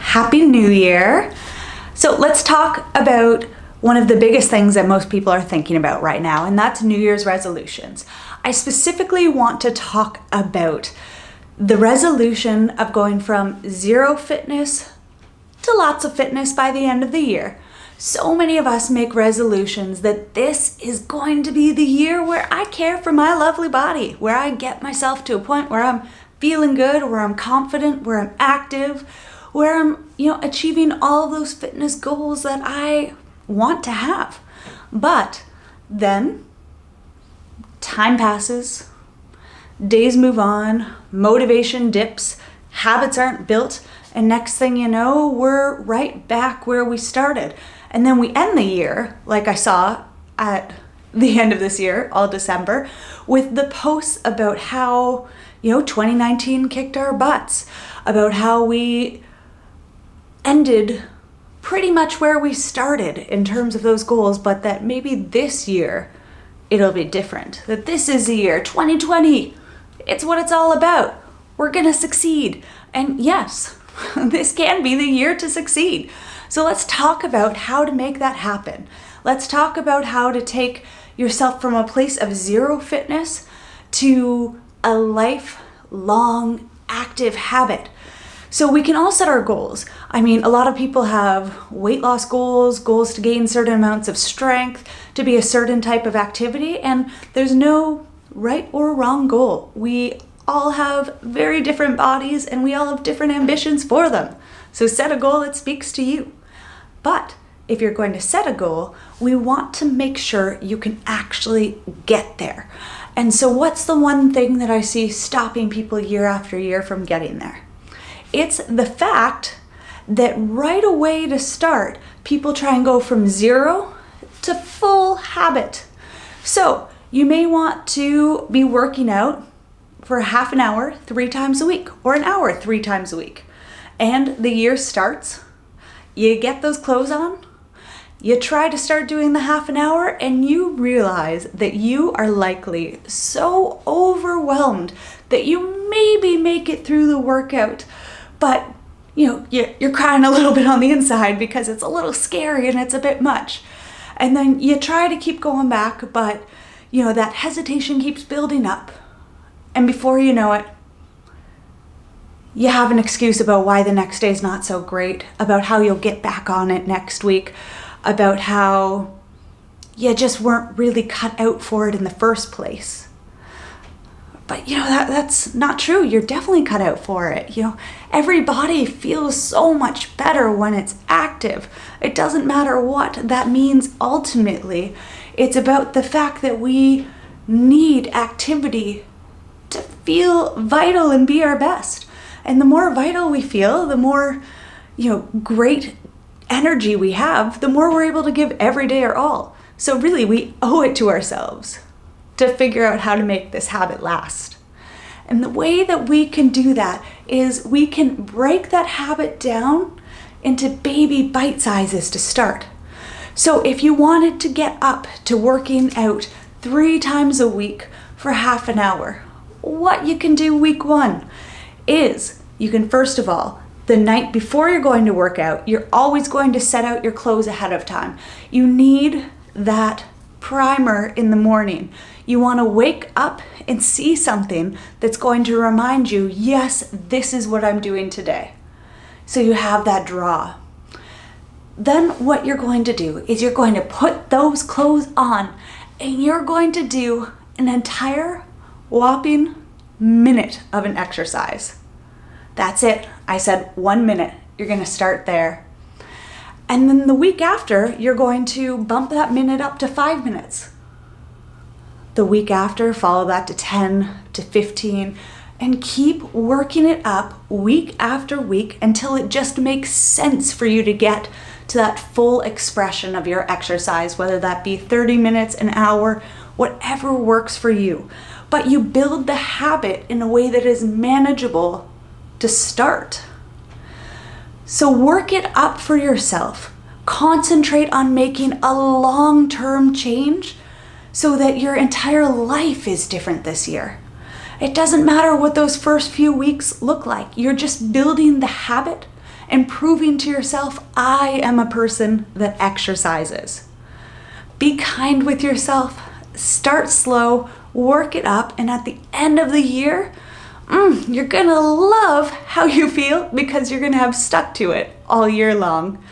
Happy New Year. So let's talk about one of the biggest things that most people are thinking about right now, and that's New Year's resolutions. I specifically want to talk about the resolution of going from zero fitness to lots of fitness by the end of the year. So many of us make resolutions that this is going to be the year where I care for my lovely body, where I get myself to a point where I'm feeling good, where I'm confident, where I'm active, where I'm, achieving all of those fitness goals that I want to have. But then time passes, days move on, motivation dips, habits aren't built, and next thing you know, we're right back where we started. And then we end the year, like I saw at the end of this year, all December, with the posts about how, 2019 kicked our butts, about how we ended pretty much where we started in terms of those goals, but that maybe this year it'll be different. That this is the year, 2020, it's what it's all about. We're gonna succeed. And yes, this can be the year to succeed. So let's talk about how to make that happen. Let's talk about how to take yourself from a place of zero fitness to a lifelong active habit. So we can all set our goals. A lot of people have weight loss goals, goals to gain certain amounts of strength, to be a certain type of activity, and there's no right or wrong goal. We all have very different bodies and we all have different ambitions for them. So set a goal that speaks to you. But if you're going to set a goal, we want to make sure you can actually get there. And so what's the one thing that I see stopping people year after year from getting there? It's the fact that right away to start, people try and go from zero to full habit. So you may want to be working out for half an hour 3 times a week, or an hour 3 times a week. And the year starts, you get those clothes on, you try to start doing the half an hour, and you realize that you are likely so overwhelmed that you maybe make it through the workout, but you're crying a little bit on the inside because it's a little scary and it's a bit much. And then you try to keep going back, but that hesitation keeps building up. And before you know it, you have an excuse about why the next day is not so great, about how you'll get back on it next week, about how you just weren't really cut out for it in the first place. But that's not true. You're definitely cut out for it. Every body feels so much better when it's active. It doesn't matter what that means ultimately. It's about the fact that we need activity to feel vital and be our best. And the more vital we feel, the more, great energy we have, the more we're able to give every day our all. So really, we owe it to ourselves to figure out how to make this habit last. And the way that we can do that is we can break that habit down into baby bite sizes to start. So if you wanted to get up to working out 3 times a week for half an hour, what you can do week 1 is you can, first of all, the night before you're going to work out, you're always going to set out your clothes ahead of time. You need that primer in the morning. You want to wake up and see something that's going to remind you, yes, this is what I'm doing today. So you have that draw. Then what you're going to do is you're going to put those clothes on and you're going to do an entire whopping minute of an exercise. That's it. I said 1 minute. You're going to start there. And then the week after, you're going to bump that minute up to 5 minutes. The week after, follow that to 10, to 15, and keep working it up week after week until it just makes sense for you to get to that full expression of your exercise, whether that be 30 minutes, an hour, whatever works for you. But you build the habit in a way that is manageable to start. So work it up for yourself. Concentrate on making a long-term change so that your entire life is different this year. It doesn't matter what those first few weeks look like. You're just building the habit and proving to yourself, I am a person that exercises. Be kind with yourself, start slow, work it up, and at the end of the year, you're gonna love how you feel because you're gonna have stuck to it all year long.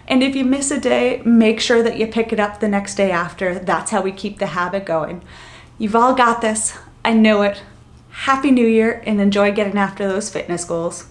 And if you miss a day, make sure that you pick it up the next day after. That's how we keep the habit going. You've all got this. I know it. Happy New Year and enjoy getting after those fitness goals.